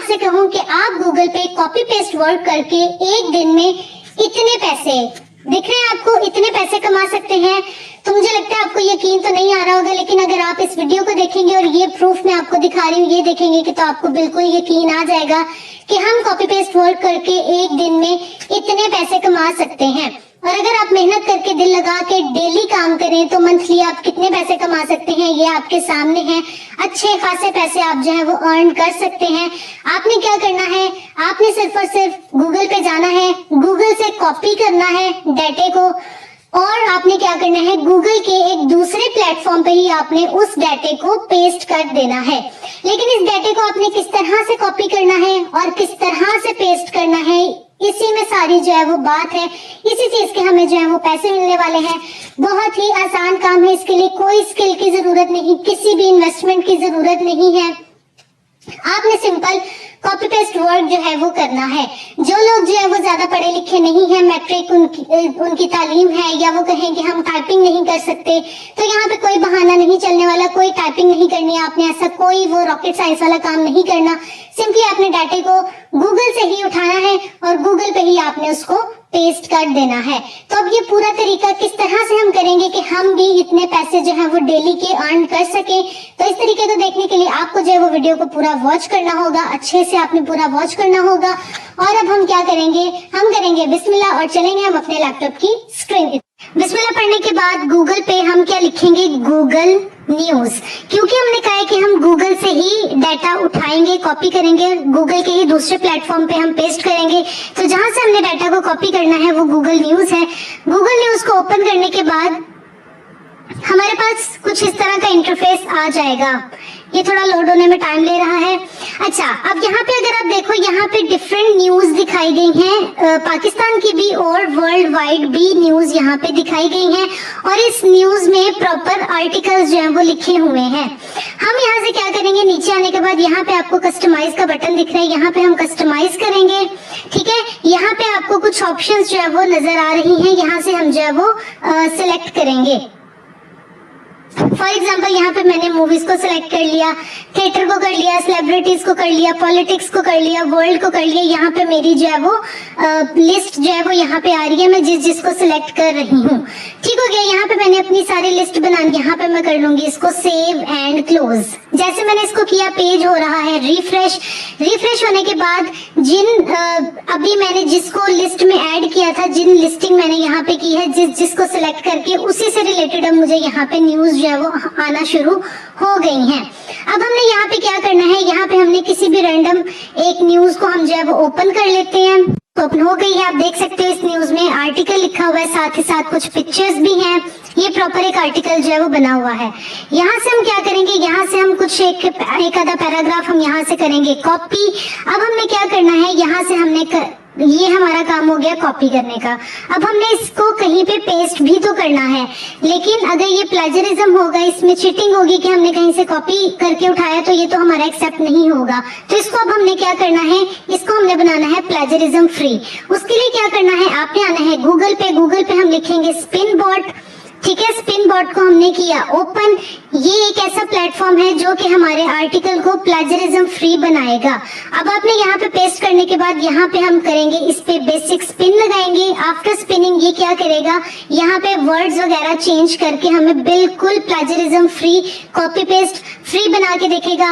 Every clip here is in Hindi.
आपसे कहूँ कि आप गूगल पे कॉपी पेस्ट वर्क करके एक दिन में इतने पैसे दिख रहे हैं, आपको इतने पैसे कमा सकते हैं, तो मुझे लगता है आपको यकीन तो नहीं आ रहा होगा, लेकिन अगर आप इस वीडियो को देखेंगे और ये प्रूफ मैं आपको दिखा रही हूँ, ये देखेंगे कि तो आपको बिल्कुल यकीन आ जाएगा कि हम कॉपी पेस्ट वर्क करके एक दिन में इतने पैसे कमा सकते हैं। और अगर आप मेहनत करके दिल लगा के डेली काम करें तो मंथली आप कितने पैसे कमा सकते हैं ये आपके सामने है। अच्छे खासे पैसे आप जो है वो अर्न कर सकते हैं। आपने क्या करना है, आपने सिर्फ और सिर्फ गूगल पे जाना है, गूगल से कॉपी करना है डाटे को, और आपने क्या करना है, गूगल के एक दूसरे प्लेटफॉर्म पे ही आपने उस डाटे को पेस्ट कर देना है। लेकिन इस डाटे को आपने किस तरह से कॉपी करना है और किस तरह से पेस्ट करना है, इसी में सारी जो है वो बात है। इसी चीज के हमें जो है वो पैसे मिलने वाले हैं। बहुत ही आसान काम है, इसके लिए कोई स्किल की जरूरत नहीं, किसी भी इन्वेस्टमेंट की जरूरत नहीं है। आपने सिंपल कॉपी पेस्ट वर्क जो है वो करना है। जो लोग जो है वो ज्यादा पढ़े लिखे नहीं है, मैट्रिक उनकी तालीम है, या वो कहें कि हम टाइपिंग नहीं कर सकते, तो यहाँ पे कोई बहाना नहीं चलने वाला। कोई टाइपिंग नहीं करनी है आपने, ऐसा कोई वो रॉकेट साइंस वाला काम नहीं करना। सिंपली आपने डाटे को गूगल से ही उठाना है और गूगल पे ही आपने उसको पेस्ट कर देना है। तो अब ये पूरा तरीका किस तरह से हम करेंगे कि हम भी इतने पैसे जो है वो डेली के अर्न कर सके, तो इस तरीके को देखने के लिए आपको जो है वो वीडियो को पूरा वॉच करना होगा, अच्छे से आपने पूरा वॉच करना होगा। और अब हम क्या करेंगे, हम करेंगे बिस्मिल्लाह और चलेंगे हम अपने लैपटॉप की स्क्रीन की। बिस्मिल्लाह पढ़ने के बाद गूगल पे हम क्या लिखेंगे, गूगल न्यूज, क्योंकि हमने कहा है कि हम गूगल से ही डाटा उठाएंगे, कॉपी करेंगे, गूगल के ही दूसरे प्लेटफॉर्म पे हम पेस्ट करेंगे। तो जहां से हमने डाटा को कॉपी करना है वो गूगल न्यूज है। गूगल न्यूज को ओपन करने के बाद हमारे पास कुछ इस तरह का इंटरफेस आ जाएगा। ये थोड़ा लोड होने में टाइम ले रहा है। अच्छा, अब यहाँ पे अगर आप देखो, यहाँ पे डिफरेंट न्यूज दिखाई गई हैं, पाकिस्तान की भी और वर्ल्ड वाइड भी न्यूज यहाँ पे दिखाई गई हैं, और इस न्यूज में प्रॉपर आर्टिकल्स जो है वो लिखे हुए हैं। हम यहाँ से क्या करेंगे, नीचे आने के बाद यहाँ पे आपको कस्टमाइज का बटन दिख रहा है, यहाँ पे हम कस्टमाइज करेंगे। ठीक है, यहाँ पे आपको कुछ ऑप्शंस जो है वो नजर आ रही हैं, यहाँ से हम जो है वो सिलेक्ट करेंगे। फॉर एग्जाम्पल यहाँ पे मैंने मूवीज को सिलेक्ट कर लिया, थिएटर को कर लिया, सेलिब्रिटीज को कर लिया, पॉलिटिक्स को कर लिया, वर्ल्ड को कर लिया। यहाँ पे मेरी जो है वो लिस्ट जो है वो यहाँ पे आ रही है, मैं जिसको सिलेक्ट कर रही हूँ। ठीक हो गया, यहाँ पे मैंने अपनी सारी लिस्ट बना ली। यहाँ पे मैं कर लूंगी इसको सेव एंड क्लोज। जैसे मैंने इसको किया, पेज हो रहा है रिफ्रेश। रिफ्रेश होने के बाद जिन अभी मैंने जिसको लिस्ट में ऐड किया था, जिन लिस्टिंग मैंने यहाँ पे की है, जिसको सिलेक्ट करके उसी से रिलेटेड अब मुझे यहाँ पे न्यूज जो है वो आना शुरू हो गई हैं। अब हमने यहाँ पे क्या करना है, यहाँ पे हमने किसी भी रैंडम एक न्यूज को हम जो है वो ओपन कर लेते हैं। तो ओपन हो गई है, आप देख सकते हो इस न्यूज में आर्टिकल लिखा हुआ है, साथ ही साथ कुछ पिक्चर्स भी हैं। ये प्रॉपर एक आर्टिकल जो है वो बना हुआ है। यहाँ से हम क्या करेंगे, यहाँ से हम कुछ एक आधा पैराग्राफ हम यहाँ से करेंगे कॉपी। अब हमने क्या करना है, यहाँ से हमने ये हमारा काम हो गया कॉपी करने का। अब हमने इसको कहीं पे पेस्ट भी तो करना है, लेकिन अगर ये प्लेजरिज्म होगा, इसमें चीटिंग होगी कि हमने कहीं से कॉपी करके उठाया, तो ये तो हमारा एक्सेप्ट नहीं होगा। तो इसको अब हमने क्या करना है, इसको हमने बनाना है प्लेजरिज्म फ्री। उसके लिए क्या करना है, आपने आना है गूगल पे। गूगल पे हम लिखेंगे स्पिन बॉट। ठीक है, स्पिन बॉट को हमने किया ओपन। ये एक ऐसा प्लेटफॉर्म है जो कि हमारे आर्टिकल को प्लेजरिज्म फ्री बनाएगा। अब आपने यहाँ पे पेस्ट करने के बाद यहाँ पे हम करेंगे, इस पे बेसिक स्पिन लगाएंगे। आफ्टर स्पिनिंग ये क्या करेगा, यहाँ पे वर्ड्स वगैरह चेंज करके हमें बिल्कुल plagiarism free copy paste free बना के देखेगा।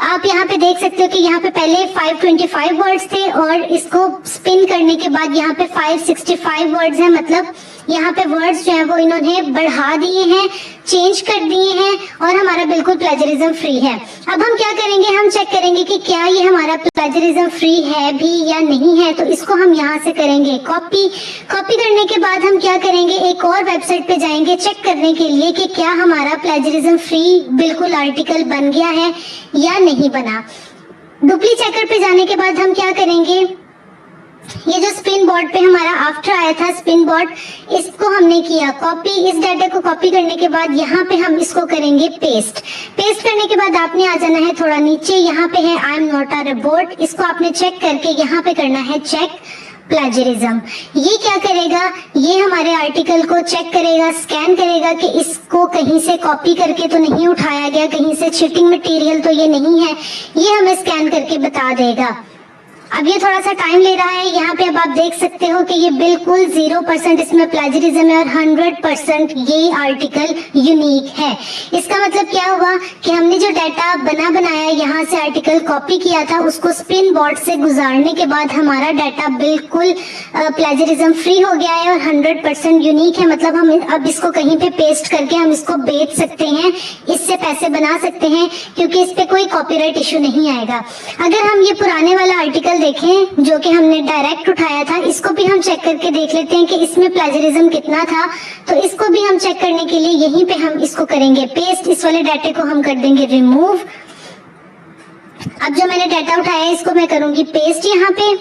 आप यहाँ पे देख सकते हो कि यहाँ पे पहले 525 वर्ड्स थे और इसको स्पिन करने के बाद यहाँ पे 565 वर्ड्स हैं। मतलब यहाँ पे वर्ड्स जो है वो इन्होंने बढ़ा दिए हैं, चेंज कर दिए हैं, और हमारा बिल्कुल प्लेजरिज्म फ्री है। अब हम क्या करेंगे, हम चेक करेंगे कि क्या ये हमारा प्लेजरिज्म फ्री है भी या नहीं है। तो इसको हम यहाँ से करेंगे कॉपी। कॉपी करने के बाद हम क्या करेंगे, एक और वेबसाइट पे जाएंगे चेक करने के लिए कि क्या हमारा प्लेजरिज्म फ्री बिल्कुल आर्टिकल बन गया है या नहीं बना। डुप्ली चेकर पे जाने के बाद हम क्या करेंगे, ये जो स्पिन बोर्ड पे हमारा आफ्टर आया था स्पिन बोर्ड, इसको हमने किया कॉपी। इस डाटा को कॉपी करने के बाद यहाँ पे हम इसको करेंगे पेस्ट। पेस्ट करने के बाद आपने आ जाना है थोड़ा नीचे, यहाँ पे है I am not a robot. इसको आपने चेक करके यहाँ पे करना है चेक। प्लेजरिज्म। ये क्या करेगा, ये हमारे आर्टिकल को चेक करेगा, स्कैन करेगा कि इसको कहीं से कॉपी करके तो नहीं उठाया गया, कहीं से चीटिंग मटेरियल तो ये नहीं है, ये हमें स्कैन करके बता देगा। अब ये थोड़ा सा टाइम ले रहा है। यहाँ पे अब आप देख सकते हो कि ये बिल्कुल 0% इसमें प्लेजरिज्म है और 100% ये आर्टिकल यूनिक है। इसका मतलब क्या हुआ कि हमने जो डाटा बनाया यहाँ से आर्टिकल कॉपी किया था, उसको स्पिन बोर्ड से गुजारने के बाद हमारा डाटा बिल्कुल प्लेजरिज्म फ्री हो गया है और 100% यूनिक है। मतलब हम अब इसको कहीं पे पेस्ट करके हम इसको बेच सकते हैं, इससे पैसे बना सकते हैं, क्योंकि इस पे कोई कॉपीराइट इशू नहीं आएगा। अगर हम ये पुराने वाला आर्टिकल देखें जो कि हमने डायरेक्ट उठाया था, इसको भी हम चेक करके देख लेते हैं कि इसमें प्लेजरिज्म कितना था। तो इसको भी हम चेक करने के लिए यहीं पे हम इसको करेंगे पेस्ट, इस वाले डाटे को हम कर देंगे रिमूव। अब जो मैंने डाटा उठाया है इसको मैं करूंगी पेस्ट यहाँ पे,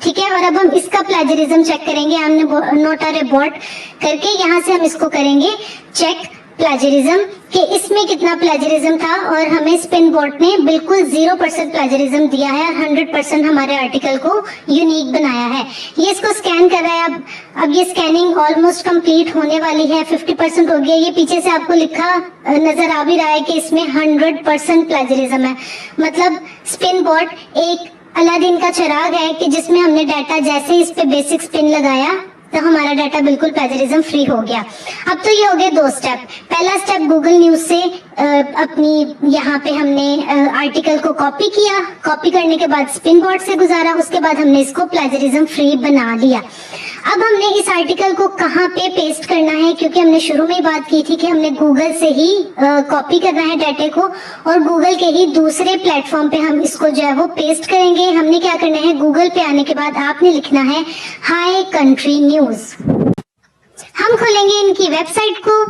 ठीक है। और अब हम इसका प्लेजरिज्म चेक करेंगे, हमने नोट अ रिपोर्ट करके यहाँ से हम इसको करेंगे चेक प्लेजरिज्म कि इसमें कितना प्लेजरिज्म था, और हमें स्पिन बोर्ड ने बिल्कुल 0% प्लेजरिज्म दिया है और 100% हमारे आर्टिकल को यूनिक बनाया है। ये इसको स्कैन कर रहा है। अब ये स्कैनिंग ऑलमोस्ट कंप्लीट होने वाली है, 50% हो गया। ये पीछे से आपको लिखा नजर आ भी रहा है कि इसमें 100% प्लेजरिज्म है। मतलब स्पिन बोर्ड एक अलादीन का चिराग है कि जिसमें हमने डाटा जैसे इस पे बेसिक स्पिन लगाया तो हमारा डाटा बिल्कुल प्लेजरिज्म फ्री हो गया। अब तो ये हो गए 2 स्टेप। पहला स्टेप गूगल न्यूज से अपनी यहाँ पे हमने आर्टिकल को कॉपी किया, कॉपी करने के बाद स्पिन बोर्ड से गुजारा, उसके बाद हमने इसको प्लेजरिज्म फ्री बना लिया। अब हमने इस आर्टिकल को कहाँ पे पेस्ट करना है, क्योंकि हमने शुरू में बात की थी कि हमने गूगल से ही कॉपी करना है डाटे को और गूगल के ही दूसरे प्लेटफॉर्म पे हम इसको जो है वो पेस्ट करेंगे। हमने क्या करना है, गूगल पे आने के बाद आपने लिखना है हाई कंट्री न्यूज। हम खोलेंगे इनकी वेबसाइट को।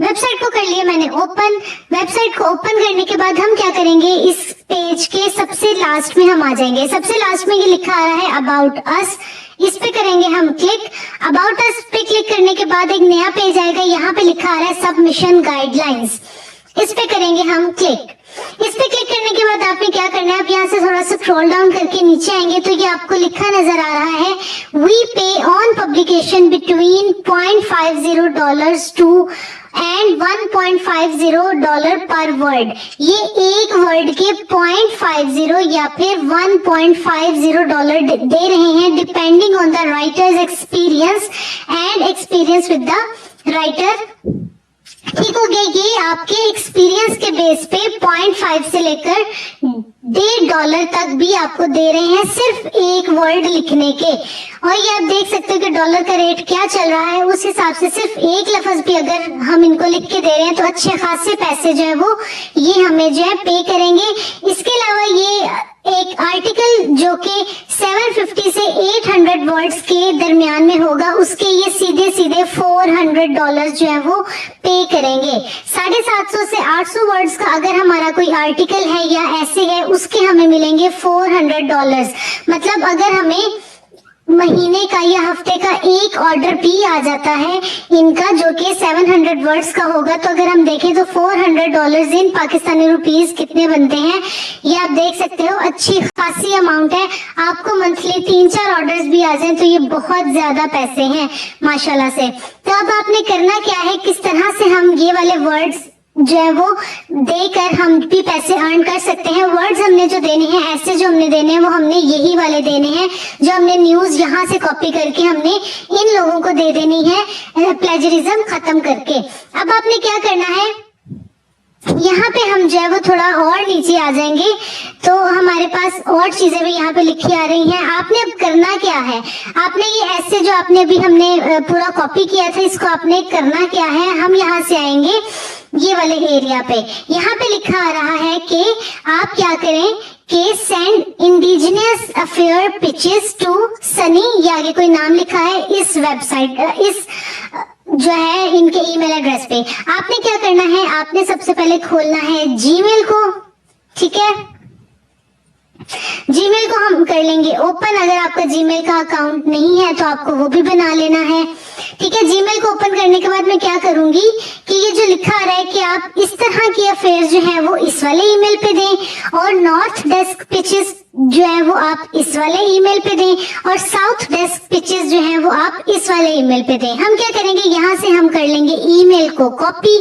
वेबसाइट को कर लिया मैंने ओपन। वेबसाइट को ओपन करने के बाद हम क्या करेंगे, इस पेज के सबसे लास्ट में हम आ जाएंगे। सबसे लास्ट में ये लिखा आ रहा है अबाउट अस, इस पे करेंगे हम क्लिक। अबाउट अस पे क्लिक करने के बाद एक नया पेज आएगा, यहाँ पे लिखा आ रहा है सबमिशन गाइडलाइंस, इस पे करेंगे हम क्लिक। इस पे क्लिक करने के बाद आपने क्या करना है, आप यहाँ से थोड़ा सा स्क्रॉल डाउन करके नीचे आएंगे तो ये आपको लिखा नजर आ रहा है we pay on publication between $0.50 to and $1.50 per word. ये एक वर्ड के 0.50 या फिर $1.50 दे रहे हैं depending on the writers experience and experience with the writer. ठीक हो गया, ये आपके एक्सपीरियंस के बेस पे 0.5 से लेकर $1.50 तक भी आपको दे रहे हैं सिर्फ एक वर्ड लिखने के। और ये आप देख सकते हो कि डॉलर का रेट क्या चल रहा है, उस हिसाब से सिर्फ एक लफ्ज भी अगर हम इनको लिख के दे रहे हैं तो अच्छे खासे पैसे जो है वो ये हमें जो है पे करेंगे। इसके अलावा ये एक आर्टिकल जो कि 750 से 800 वर्ड्स के दरमियान में होगा, उसके ये सीधे सीधे $400 जो है वो पे करेंगे। 750 से 800 वर्ड्स का अगर हमारा कोई आर्टिकल है या ऐसे है, उसके हमें मिलेंगे $400। मतलब अगर हमें महीने का या हफ्ते का एक ऑर्डर भी आ जाता है इनका जो कि 700 वर्ड्स का होगा, तो अगर हम देखें तो $400 इन पाकिस्तानी रुपीस कितने बनते हैं, ये आप देख सकते हो अच्छी खासी अमाउंट है। आपको मंथली 3-4 ऑर्डर्स भी आ जाएं तो ये बहुत ज्यादा पैसे हैं माशाल्लाह से। तो अब आपने करना क्या है, किस तरह से हम ये वाले वर्ड्स जो है वो देकर हम भी पैसे अर्न कर सकते हैं। वर्ड्स हमने जो देने हैं, ऐसे जो हमने देने हैं वो हमने यही वाले देने हैं जो हमने न्यूज यहाँ से कॉपी करके हमने इन लोगों को दे देनी है प्लेजरिज्म खत्म करके। अब आपने क्या करना है, यहाँ पे हम जो है वो थोड़ा और नीचे आ जाएंगे तो हमारे पास और चीजें भी यहाँ पे लिखी आ रही हैं। आपने अब करना क्या है, आपने ये ऐसे जो आपने अभी हमने पूरा कॉपी किया था इसको आपने करना क्या है, हम यहाँ से आएंगे ये वाले एरिया पे। यहाँ पे लिखा आ रहा है कि आप क्या करें कि send indigenous affair pitches to Sunny, या आगे कोई नाम लिखा है इस वेबसाइट इस जो है इनके ईमेल एड्रेस पे। आपने क्या करना है, आपने सबसे पहले खोलना है जीमेल को, ठीक है। जीमेल को हम कर लेंगे ओपन। अगर आपका जीमेल का अकाउंट नहीं है तो आपको वो भी बना लेना है। ठीक है, जीमेल को ओपन करने के बाद मैं क्या करूंगी कि ये जो लिखा आ रहा है कि आप इस तरह की अफेयर्स जो है वो इस वाले ईमेल पे दें, और नॉर्थ डेस्क पिचेस जो है वो आप इस वाले ईमेल पे दें, और साउथ डेस्क पिचेस जो है वो आप इस वाले ईमेल पे दें। हम क्या करेंगे, यहाँ से हम कर लेंगे ईमेल को कॉपी।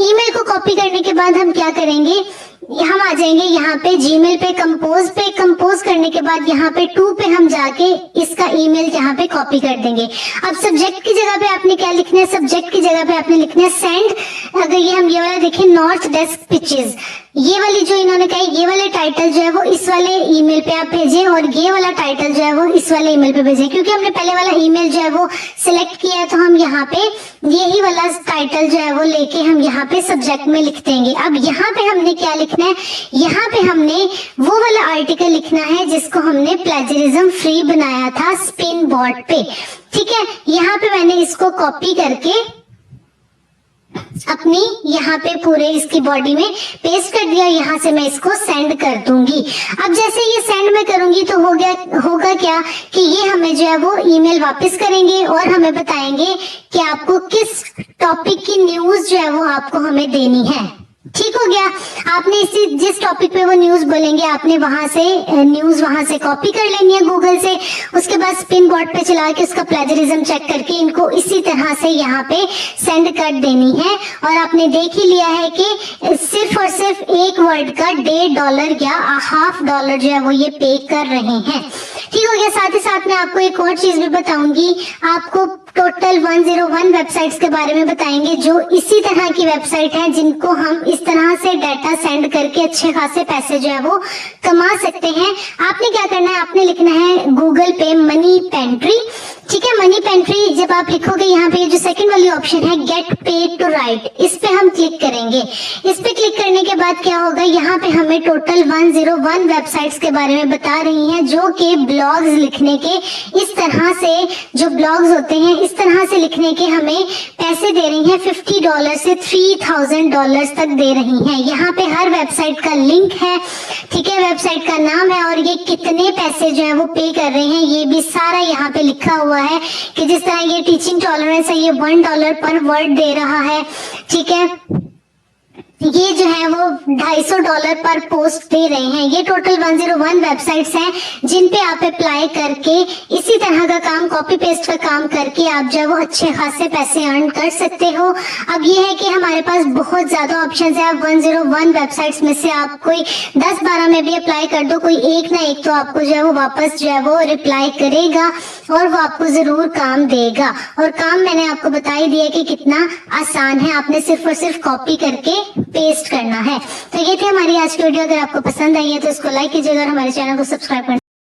ईमेल को कॉपी करने के बाद हम क्या करेंगे, हम आ जाएंगे यहाँ पे जीमेल पे, कंपोज करने के बाद यहाँ पे टू पे हम जाके इसका ईमेल यहाँ पे कॉपी कर देंगे। अब सब्जेक्ट की जगह पे आपने क्या लिखना है, सब्जेक्ट की जगह पे आपने लिखना है सेंड। अगर ये हम ये वाला देखें नॉर्थ डेस्क पिचेस, ये वाली जो इन्होंने कहा, ये वाले टाइटल जो है वो इस वाले ईमेल पे आप भेजें, और ये वाला टाइटल जो है वो इस वाले ईमेल पे भेजें। क्योंकि हमने पहले वाला ईमेल जो है वो सिलेक्ट किया है, तो हम यहाँ पे यही वाला टाइटल जो है वो लेके हम यहाँ पे सब्जेक्ट में लिख देंगे। अब यहाँ पे हमने क्या लिखना है, यहाँ पे हमने वो वाला आर्टिकल लिखना है जिसको हमने प्लेजरिज्म फ्री बनाया था स्पिन बोर्ड पे। ठीक है, यहाँ पे मैंने इसको कॉपी करके अपनी यहाँ पे पूरे इसकी बॉडी में पेस्ट कर दिया। यहाँ से मैं इसको सेंड कर दूंगी। अब जैसे ये सेंड मैं करूंगी तो होगा क्या कि ये हमें जो है वो ईमेल वापस करेंगे और हमें बताएंगे कि आपको किस टॉपिक की न्यूज जो है वो आपको हमें देनी है। ठीक हो गया, आपने इसी जिस टॉपिक पे वो न्यूज बोलेंगे आपने वहां से न्यूज वहां से कॉपी कर लेनी है गूगल से। उसके बाद स्पिन बोर्ड पे चला के उसका प्लेजरिज्म चेक करके इनको इसी तरह से यहाँ पे सेंड कर देनी है। और आपने देख ही लिया है कि सिर्फ और सिर्फ एक वर्ड का $1.5 या $0.5 जो है वो ये पे कर रहे हैं। ठीक हो गया, साथ ही साथ मैं आपको एक और चीज भी बताऊंगी, आपको टोटल 101 वेबसाइट्स के बारे में बताएंगे जो इसी तरह की वेबसाइट है जिनको हम इस तरह से डाटा सेंड करके अच्छे खासे पैसे जो है वो कमा सकते हैं। आपने क्या करना है, आपने लिखना है गूगल पे मनी पेंट्री। ठीक है, मनी पेंट्री जब आप लिखोगे यहाँ पे जो सेकंड वाली ऑप्शन है गेट पेड टू राइट, इस पे हम क्लिक करेंगे। इस पे क्लिक करने के बाद क्या होगा, यहाँ पे हमें टोटल 101 वेबसाइट्स के बारे में बता रही हैं जो कि ब्लॉग्स लिखने के इस तरह से, जो ब्लॉग्स होते हैं इस तरह से लिखने के हमें पैसे दे रही हैं। $50 से $3000 तक दे रही हैं। यहाँ पे हर वेबसाइट का लिंक है, ठीक है, वेबसाइट का नाम है और ये कितने पैसे जो है वो पे कर रहे हैं ये भी सारा यहाँ पे लिखा हुआ है। कि जिस तरह ये टीचिंग टॉलरेंस है ये $1 पर वर्ड दे रहा है। ठीक है, ये जो है वो $250 पर पोस्ट दे रहे हैं। ये टोटल 101 वेबसाइट्स हैं जिन पे आप अप्लाई करके इसी तरह का काम, कॉपी पेस्ट का काम करके आप जो है वो अच्छे खासे पैसे अर्न कर सकते हो। अब ये है कि हमारे पास बहुत ज्यादा ऑप्शंस है। आप 101 वेबसाइट्स में से आप कोई 10-12 में भी अप्लाई कर दो, कोई एक ना एक तो आपको जो है वो वापस जो है वो रिप्लाई करेगा और वो आपको जरूर काम देगा। और काम मैंने आपको बता ही दिया कि कितना आसान है, आपने सिर्फ और सिर्फ कॉपी करके पेस्ट करना है। तो ये थी हमारी आज की वीडियो। अगर आपको पसंद आई है तो इसको लाइक कीजिएगा और हमारे चैनल को सब्सक्राइब करना